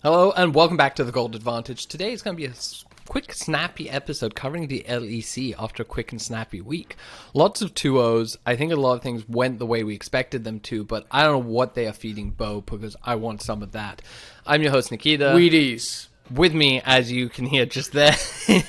Hello and welcome back to the Gold Advantage. Today is going to be a quick, snappy episode covering the LEC after a quick and snappy week. Lots of 2-0s. I think a lot of things went the way we expected them to, but I don't know what they are feeding Bo because I want some of that. I'm your host, Nikita. Wheaties. With me, as you can hear just there,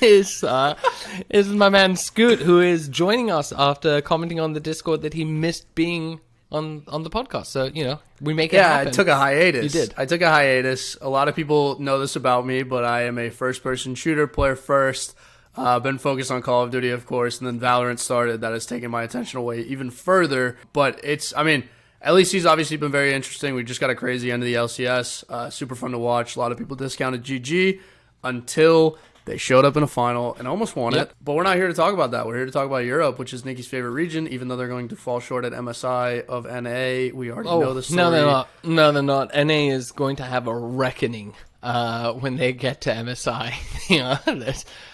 is my man Scoot, who is joining us after commenting on the Discord that he missed being on the podcast. So, you know, we make it happen. I took a hiatus. You did. I took a hiatus. A lot of people know this about me, but I am a first-person shooter player first. Been focused on Call of Duty, of course, and then Valorant started. That has taken my attention away even further. But LEC's obviously been very interesting. We just got a crazy end of the LCS. Super fun to watch. A lot of people discounted Gen.G until they showed up in a final and almost won it. But we're not here to talk about that. We're here to talk about Europe, which is Nikki's favorite region, even though they're going to fall short at MSI of NA. We already know the story. No, they're not. No, they're not. NA is going to have a reckoning when they get to MSI.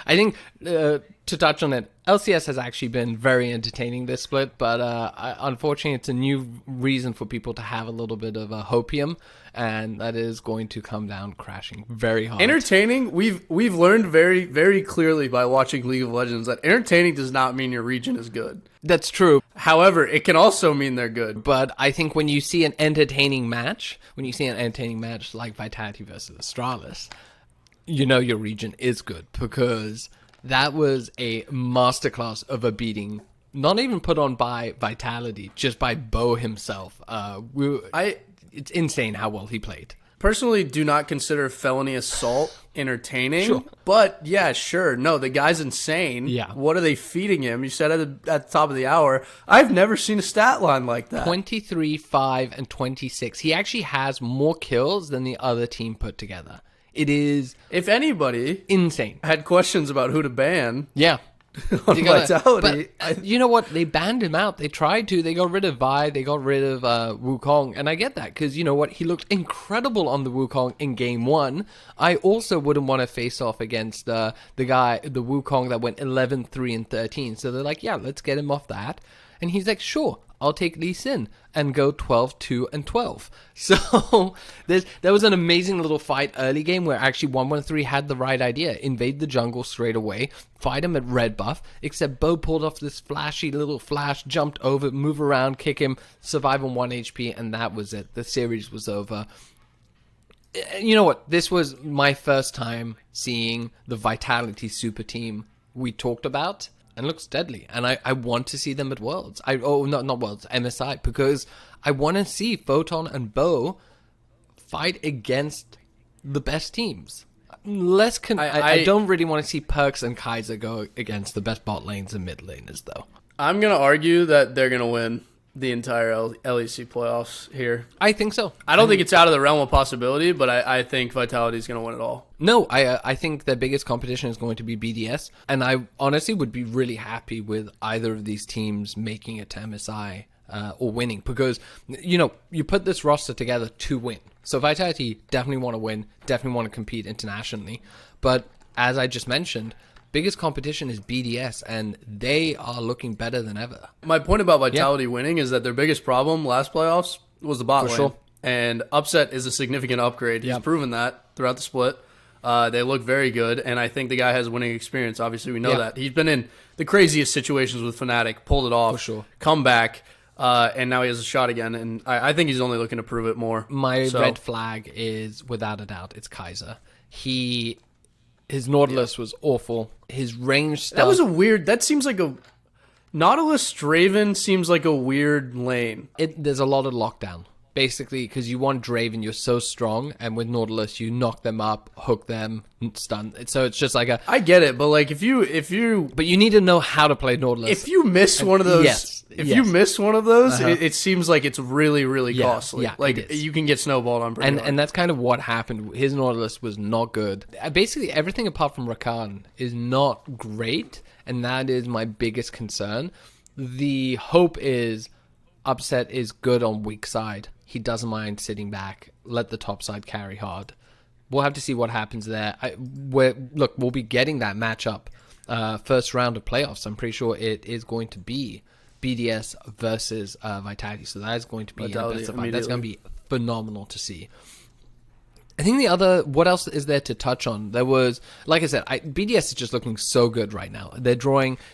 I think, to touch on it, LCS has actually been very entertaining this split, but unfortunately it's a new reason for people to have a little bit of a hopium, and that is going to come down crashing very hard. Entertaining, we've learned very, very clearly by watching League of Legends that entertaining does not mean your region is good. That's true. However, it can also mean they're good. But I think when you see an entertaining match like Vitality versus Astralis, you know your region is good because that was a masterclass of a beating, not even put on by Vitality, just by Bo himself. It's insane how well he played. Personally, do not consider felony assault entertaining. Sure. But yeah, sure. No, the guy's insane. Yeah. What are they feeding him? You said at the top of the hour. I've never seen a stat line like that. 23, 5, and 26. He actually has more kills than the other team put together. It is, if anybody insane. Had questions about who to ban. Yeah. On Vitality. But you know what? They banned him out. They tried to. They got rid of Vi. They got rid of Wukong. And I get that because you know what? He looked incredible on the Wukong in game 1. I also wouldn't want to face off against the Wukong that went 11, 3, and 13. So they're like, yeah, let's get him off that. And he's like, sure, I'll take Lee Sin and go 12, 2, and 12. So there was an amazing little fight early game where actually 113 had the right idea. Invade the jungle straight away, fight him at red buff, except Bo pulled off this flashy little flash, jumped over, move around, kick him, survive on 1 HP, and that was it. The series was over. You know what? This was my first time seeing the Vitality super team we talked about. And looks deadly, and I want to see them at Worlds. Not Worlds, MSI, because I want to see Photon and Bo fight against the best teams. I don't really want to see Perks and Kaiser go against the best bot lanes and mid laners, though. I'm gonna argue that they're gonna win the entire LEC playoffs here. I think so. I don't think it's out of the realm of possibility, but I think Vitality is going to win it all. No, I think their biggest competition is going to be BDS, and I honestly would be really happy with either of these teams making it to MSI or winning, because, you know, you put this roster together to win. So Vitality definitely want to win, definitely want to compete internationally, but as I just mentioned, biggest competition is BDS, and they are looking better than ever. My point about Vitality winning is that their biggest problem last playoffs was the bot lane. Sure. And Upset is a significant upgrade. He's proven that throughout the split. They look very good, and I think the guy has winning experience. Obviously, we know that. He's been in the craziest situations with Fnatic, pulled it off, come back, and now he has a shot again, and I think he's only looking to prove it more. My red flag is, without a doubt, it's Kaiser. His Nautilus was awful. His range stuff... That was a weird... That seems like a... Nautilus Draven seems like a weird lane. There's a lot of lockdown. Basically, because you want Draven, you're so strong, and with Nautilus, you knock them up, hook them, stun. So it's just like a... I get it, but like if you... But you need to know how to play Nautilus. If you miss one of those... you miss one of those, it seems like it's really, really costly. Yeah, like you can get snowballed on pretty hard. And that's kind of what happened. His Nautilus was not good. Basically, everything apart from Rakan is not great, and that is my biggest concern. The hope is Upset is good on weak side. He doesn't mind sitting back, let the top side carry hard. We'll have to see what happens there. We'll be getting that matchup first round of playoffs. I'm pretty sure it is going to be BDS versus Vitality. So that is going to be that's going to be phenomenal to see. I think what else is there to touch on? There was, like I said, BDS is just looking so good right now.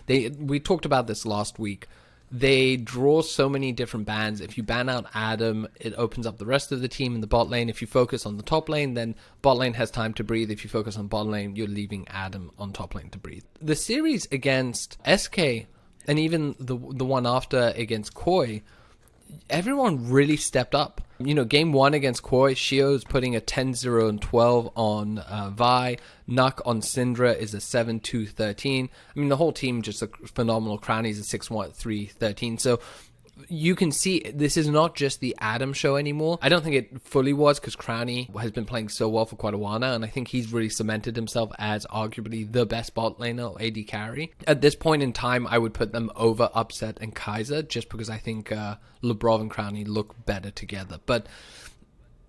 We talked about this last week. They draw so many different bans. If you ban out Adam, it opens up the rest of the team in the bot lane. If you focus on the top lane, then bot lane has time to breathe. If you focus on bot lane, you're leaving Adam on top lane to breathe. The series against SK, and even the one after against Koi, everyone really stepped up. Game 1 against Koi, Shio's putting a 10-0 and 12 on Vi. Nuck on Syndra is a 7-2-13. I mean, the whole team just a phenomenal. Crownie's a 6-1-3-13. So you can see this is not just the Adam show anymore. I don't think it fully was, because Crownie has been playing so well for quite a while now, and I think he's really cemented himself as arguably the best bot laner or AD carry. At this point in time, I would put them over Upset and Kaiser, just because I think Lebrov and Crownie look better together. But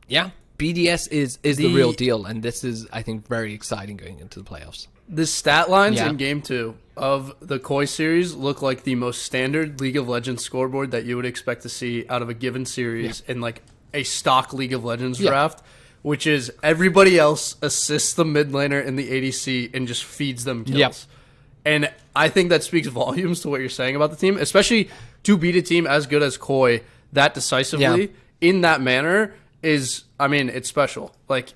yeah, BDS is the real deal, and this is, I think, very exciting going into the playoffs. The stat lines in Game 2 of the Koi series look like the most standard League of Legends scoreboard that you would expect to see out of a given series in like a stock League of Legends draft, which is everybody else assists the mid laner in the ADC and just feeds them kills. And I think that speaks volumes to what you're saying about the team, especially to beat a team as good as Koi that decisively in that manner is, I mean, it's special. Like,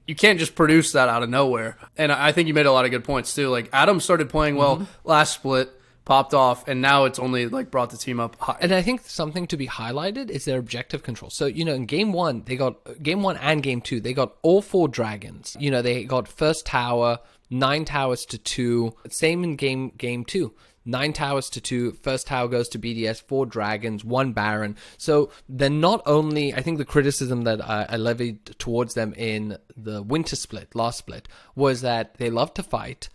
you can't just produce that out of nowhere. And I think you made a lot of good points too. Like, Adam started playing well last split, popped off, and now it's only like brought the team up high. And I think something to be highlighted is their objective control. So, in Game 1, Game 1 and Game 2, they got all 4 dragons. They got first tower, 9 towers to 2. Same in Game 2. 9 towers to 2, first tower goes to BDS, 4 dragons, 1 Baron. So they're not only, I think the criticism that I levied towards them in the winter split, last split, was that they love to fight,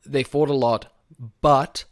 they fought a lot, but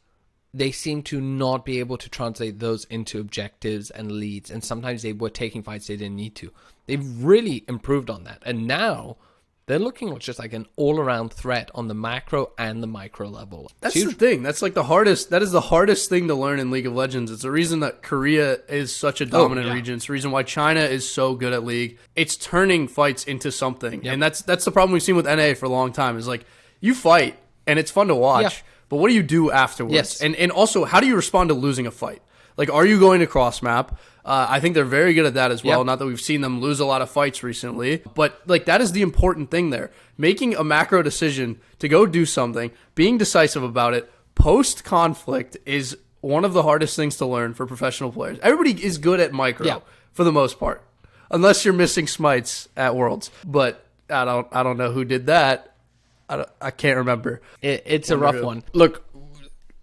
they seem to not be able to translate those into objectives and leads, and sometimes they were taking fights they didn't need to. They've really improved on that, and now they're looking just like an all-around threat on the macro and the micro level. That's the thing. That's like that is the hardest thing to learn in League of Legends. It's the reason that Korea is such a dominant region. It's the reason why China is so good at League. It's turning fights into something. And that's the problem we've seen with NA for a long time, is like, you fight and it's fun to watch, but what do you do afterwards? And also, how do you respond to losing a fight? Like, are you going to cross map? I think they're very good at that as well. Not that we've seen them lose a lot of fights recently, but like, that is the important thing there. Making a macro decision to go do something, being decisive about it, post-conflict is one of the hardest things to learn for professional players. Everybody is good at micro for the most part, unless you're missing smites at Worlds. But I don't know who did that. I can't remember. It's a rough one. Look,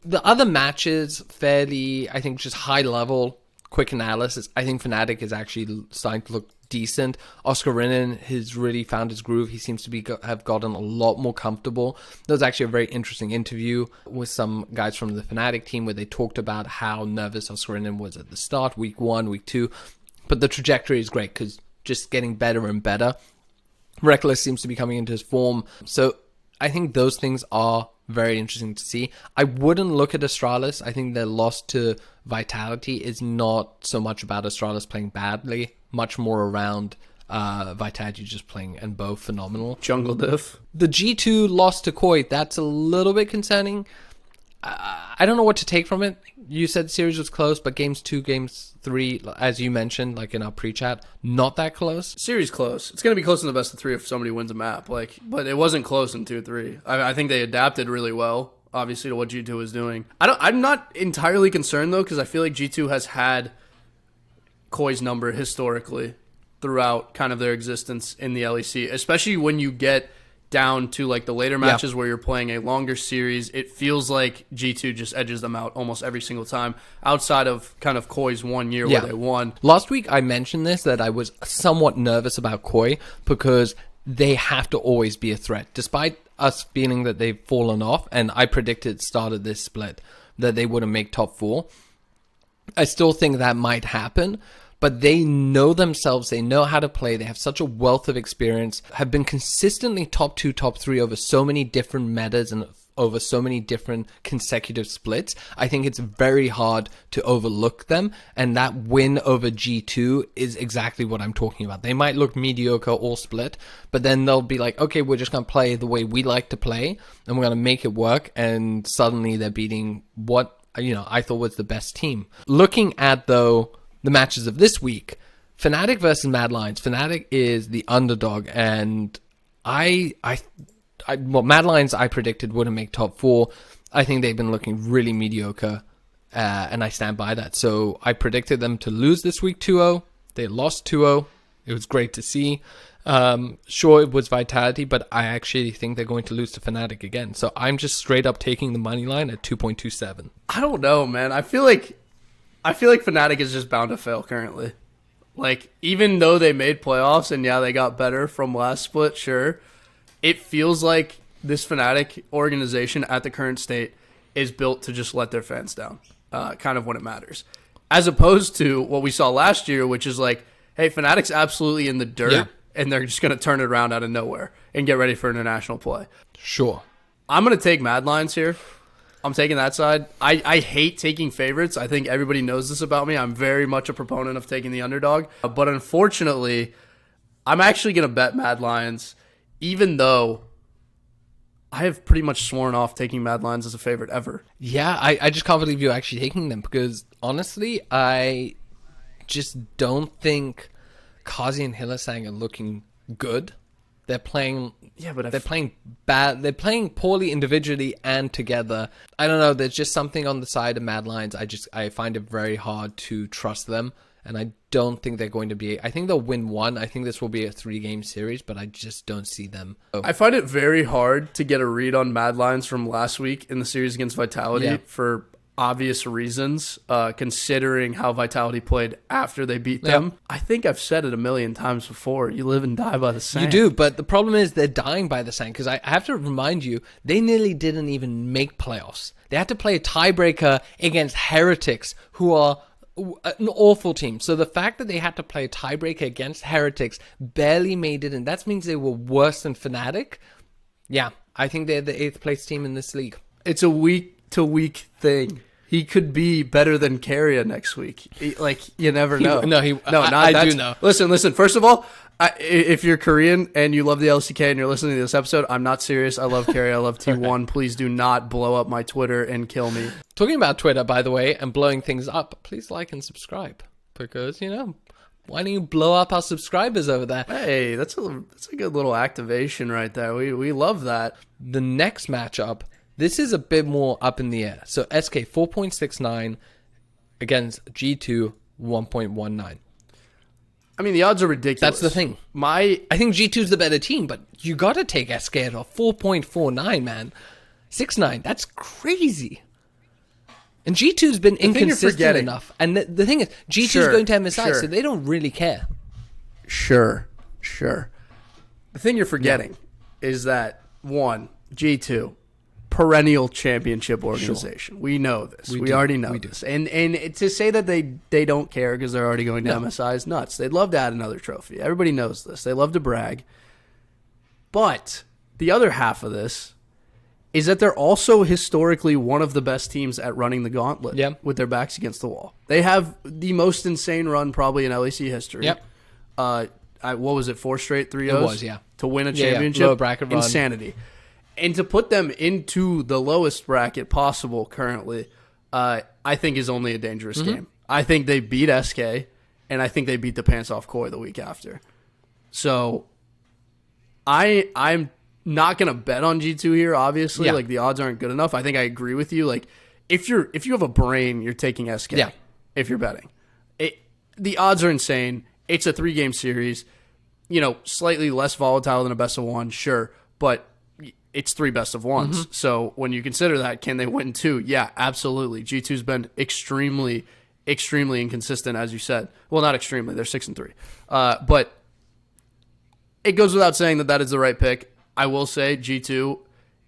the other matches, fairly, I think, just high level, quick analysis. I think Fnatic is actually starting to look decent. Oscar Rinnan has really found his groove. He seems to have gotten a lot more comfortable. There was actually a very interesting interview with some guys from the Fnatic team where they talked about how nervous Oscar Rinnan was at the start, week 1, week 2. But the trajectory is great because just getting better and better. Rekkles seems to be coming into his form. So I think those things are very interesting to see. I wouldn't look at Astralis. I think their loss to Vitality is not so much about Astralis playing badly, much more around Vitality just playing and both phenomenal. Jungle diff. The G2 loss to Koi, that's a little bit concerning. I don't know what to take from it. You said the series was close, but games 2, games 3, as you mentioned, like in our pre-chat, not that close. Series close. It's going to be close in the best of 3 if somebody wins a map. But it wasn't close in 2-3. I think they adapted really well, obviously, to what G2 was doing. I'm not entirely concerned, though, because I feel like G2 has had Koi's number historically throughout kind of their existence in the LEC, especially when you get down to like the later matches where you're playing a longer series. It feels like G2 just edges them out almost every single time, outside of kind of Koi's 1 year where they won. Last week I mentioned this, that I was somewhat nervous about Koi because they have to always be a threat, despite us feeling that they've fallen off, and I predicted at the start of this split that they wouldn't make top 4. I still think that might happen, but they know themselves, they know how to play, they have such a wealth of experience, have been consistently top 2, top 3 over so many different metas and over so many different consecutive splits, I think it's very hard to overlook them. And that win over G2 is exactly what I'm talking about. They might look mediocre all split, but then they'll be like, okay, we're just going to play the way we like to play, and we're going to make it work. And suddenly they're beating what, I thought was the best team. Looking at, though, the matches of this week, Fnatic versus Mad Lions. Fnatic is the underdog, and Mad Lions I predicted wouldn't make top 4. I think they've been looking really mediocre, and I stand by that. So I predicted them to lose this week 2-0. They lost 2-0. It was great to see. Sure, it was Vitality, but I actually think they're going to lose to Fnatic again. So I'm just straight up taking the money line at 2.27. I don't know, man. I feel like Fnatic is just bound to fail currently. Like, even though they made playoffs and yeah, they got better from last split, sure, it feels like this Fnatic organization at the current state is built to just let their fans down, kind of when it matters. As opposed to what we saw last year, which is like, hey, Fnatic's absolutely in the dirt, and they're just going to turn it around out of nowhere and get ready for international play. Sure. I'm going to take Mad Lions here. I'm taking that side. I hate taking favorites. I think everybody knows this about me. I'm very much a proponent of taking the underdog. But unfortunately, I'm actually going to bet Mad Lions, even though I have pretty much sworn off taking Mad Lions as a favorite ever. Yeah, I just can't believe you're actually taking them, because honestly, I just don't think Kazi and Hylissang are looking good. They're playing, they're playing bad. They're playing poorly individually and together. I don't know. There's just something on the side of Mad Lions. I find it very hard to trust them, and I don't think they're going to be. I think they'll win one. I think this will be a 3-game series, but I just don't see them. I find it very hard to get a read on Mad Lions from last week in the series against Vitality for obvious reasons, considering how Vitality played after they beat them. I think I've said it a million times before. You live and die by the same. You do, but the problem is they're dying by the same, because I have to remind you, they nearly didn't even make playoffs. They had to play a tiebreaker against Heretics, who are an awful team. So the fact that they had to play a tiebreaker against Heretics, barely made it, and that means they were worse than Fnatic. Yeah, I think they're the 8th place team in this league. It's a week-to-week thing. He could be better than Carrier next week. You never know. I do know. Listen. First of all, if you're Korean and you love the LCK and you're listening to this episode, I'm not serious. I love Carrier. I love T1. Please do not blow up my Twitter and kill me. Talking about Twitter, by the way, and blowing things up, please like and subscribe, because, why don't you blow up our subscribers over there? Hey, that's a good little activation right there. We love that. The next matchup, this is a bit more up in the air. So SK 4.69 against G2 1.19. I mean, the odds are ridiculous. That's the thing. I think G2's the better team, but you got to take SK at a 4.49, man. 6.9, that's crazy. And G2's been inconsistent enough. And the thing is, G2's going to MSI, so they don't really care. Sure. The thing you're forgetting is that, one, G2, perennial championship organization. Sure. We know this. We already know this. And to say that they don't care because they're already going to MSI is nuts. They'd love to add another trophy. Everybody knows this. They love to brag. But the other half of this is that they're also historically one of the best teams at running the gauntlet with their backs against the wall. They have the most insane run probably in LEC history. Yep. What was it, 4 straight 3-0s? It was, yeah. To win a championship? Lower bracket run. Insanity. And to put them into the lowest bracket possible currently, I think is only a dangerous game. I think they beat SK, and I think they beat the pants off Koi the week after. So I'm not going to bet on G2 here, obviously. Like, the odds aren't good enough. I think I agree with you. Like, if you have a brain, you're taking SK if you're betting. The odds are insane. It's a 3-game series. Slightly less volatile than a best of 1, sure. But it's 3 best of 1s. So when you consider that, can they win 2? Yeah, absolutely. G2's been extremely, extremely inconsistent, as you said. Well, not extremely. They're 6-3. But it goes without saying that is the right pick. I will say G2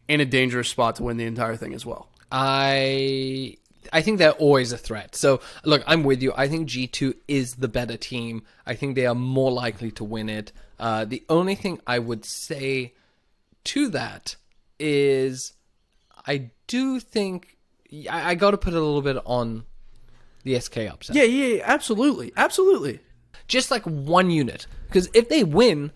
in a dangerous spot to win the entire thing as well. I think they're always a threat. So, look, I'm with you. I think G2 is the better team. I think they are more likely to win it. The only thing I would say to that is I do think I got to put a little bit on the SK upset. Yeah, absolutely. Absolutely. Just like 1 unit. Because if they win,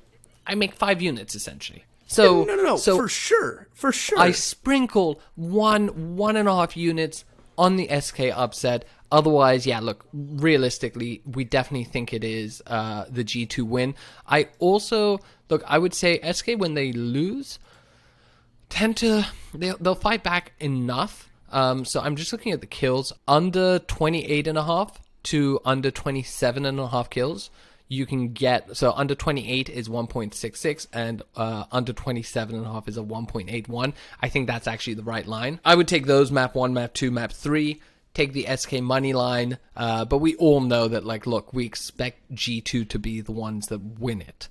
I make 5 units essentially. So No, so for sure. For sure. I sprinkle 1.5 units on the SK upset. Otherwise, yeah, look, realistically, we definitely think it is the G2 win. I also, look, I would say SK, when they lose, they'll fight back enough. So I'm just looking at the kills. Under 28.5 to under 27.5 kills, you can get, so under 28 is 1.66 and under 27.5 is a 1.81. I think that's actually the right line. I would take those map 1, map 2, map 3, take the SK money line, but we all know that, like, look, we expect G2 to be the ones that win it.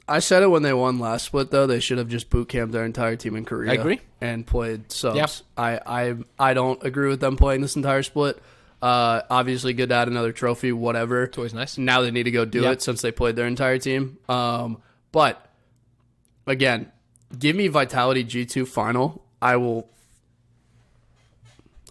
I said it when they won last split, though. They should have just boot camped their entire team in Korea. I agree. And played subs. Yep. I don't agree with them playing this entire split. Obviously, good to add another trophy, whatever. It's always nice. Now they need to go do it since they played their entire team. But, again, give me Vitality G2 final.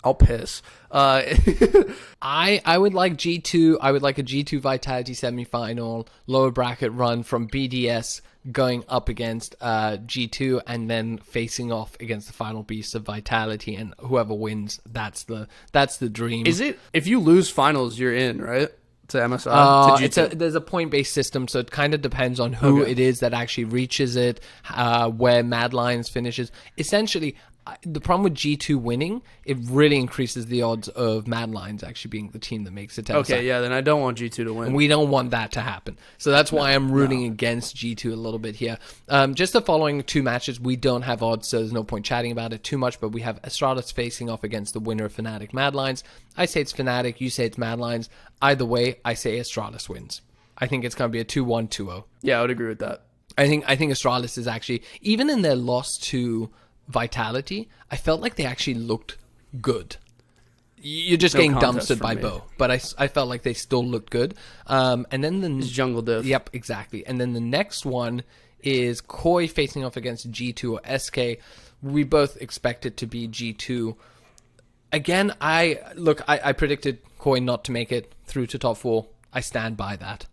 I'll piss. I would like G2. I would like a G2 Vitality semifinal, lower bracket run from BDS going up against G2 and then facing off against the final beast of Vitality, and whoever wins, that's the dream. Is it, if you lose finals, you're in, right? To MSI? To G2? There's a point-based system, so it kind of depends on who it is that actually reaches it, where Mad Lions finishes. Essentially, the problem with G2 winning, it really increases the odds of Mad Lions actually being the team that makes it to MSI. Okay, yeah, then I don't want G2 to win. And we don't want that to happen. So that's why I'm rooting against G2 a little bit here. Just the following 2 matches, we don't have odds, so there's no point chatting about it too much, but we have Astralis facing off against the winner of Fnatic Mad Lions. I say it's Fnatic, you say it's Mad Lions. Either way, I say Astralis wins. I think it's going to be a 2-1, 2-0. Yeah, I would agree with that. I think Astralis is actually, even in their loss to Vitality, I felt like they actually looked good. You're just getting dumpstered by Bo, but I felt like they still looked good. And then it's jungle diff. Yep, exactly. And then the next one is Koi facing off against G2 or SK. We both expect it to be G2. Again, I predicted Koi not to make it through to top 4. I stand by that.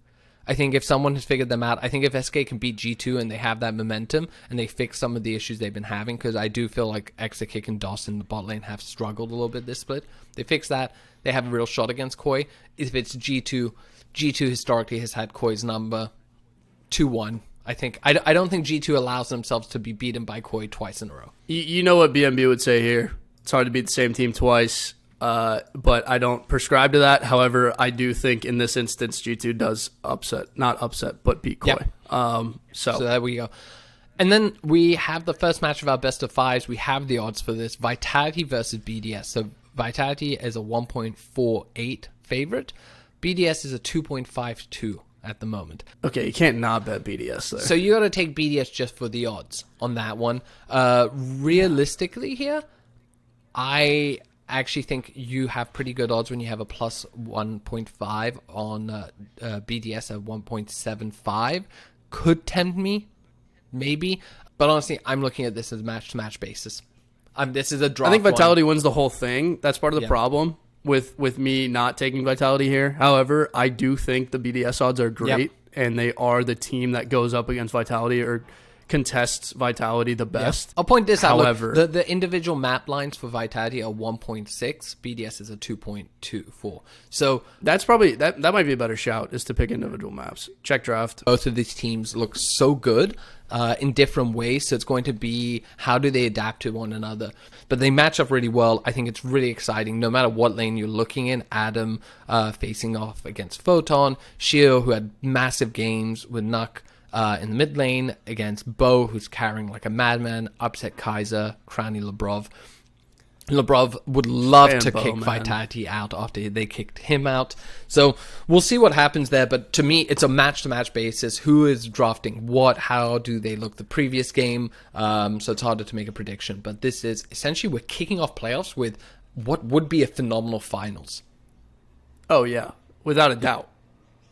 I think if someone has figured them out, I think if SK can beat G2 and they have that momentum and they fix some of the issues they've been having, because I do feel like Exakick and DOS in the bot lane have struggled a little bit this split. They fix that, they have a real shot against Koi. If it's G2 historically has had Koi's number. 2-1. I think I don't think G2 allows themselves to be beaten by Koi twice in a row. You know what BMB would say here. It's hard to beat the same team twice. But I don't prescribe to that. However, I do think in this instance, G2 does not upset, but beat Koi. Yep. So there we go. And then we have the first match of our best of 5s. We have the odds for this. Vitality versus BDS. So Vitality is a 1.48 favorite. BDS is a 2.52 at the moment. Okay, you can't not bet BDS there. So you got to take BDS just for the odds on that one. Realistically here, I actually think you have pretty good odds when you have a plus 1.5 on BDS at 1.75. Could tempt me, maybe. But honestly, I'm looking at this as match-to-match basis. This is a draft. I think Vitality wins the whole thing. That's part of the problem with me not taking Vitality here. However, I do think the BDS odds are great, and they are the team that goes up against Vitality or contests Vitality the best. I'll point this out. However, look, the individual map lines for Vitality are 1.6. BDS is a 2.24. So that's probably that might be a better shout, is to pick individual maps. Check draft. Both of these teams look so good in different ways. So it's going to be how do they adapt to one another. But they match up really well. I think it's really exciting. No matter what lane you're looking in, Adam facing off against Photon, Shio, who had massive games with Nuck. In the mid lane against Bo, who's carrying like a madman, upset Kaiser, Cranny Labrov. Labrov would love to kick Vitality out after they kicked him out. So we'll see what happens there. But to me, it's a match-to-match basis. Who is drafting what? How do they look the previous game? So it's harder to make a prediction. But this is essentially, we're kicking off playoffs with what would be a phenomenal finals. Oh, yeah. Without a doubt.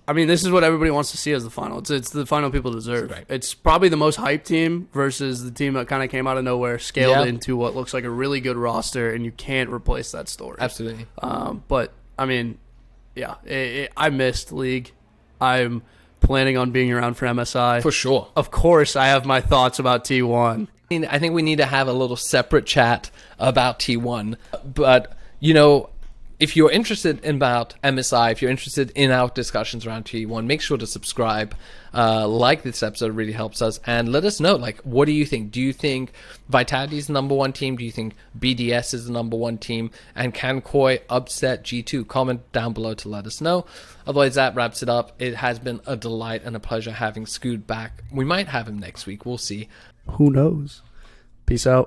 I mean, this is what everybody wants to see as the final. It's the final people deserve. Right. It's probably the most hyped team versus the team that kind of came out of nowhere, scaled into what looks like a really good roster, and you can't replace that story. Absolutely. But, I mean, yeah, I missed League. I'm planning on being around for MSI. For sure. Of course, I have my thoughts about T1. I think we need to have a little separate chat about T1. But, you know, if you're interested in about MSI, if you're interested in our discussions around T1, make sure to subscribe. Like this episode really helps us. And let us know, like, what do you think? Do you think Vitality is the number one team? Do you think BDS is the number one team? And can Koi upset G2? Comment down below to let us know. Otherwise, that wraps it up. It has been a delight and a pleasure having Scoot back. We might have him next week. We'll see. Who knows? Peace out.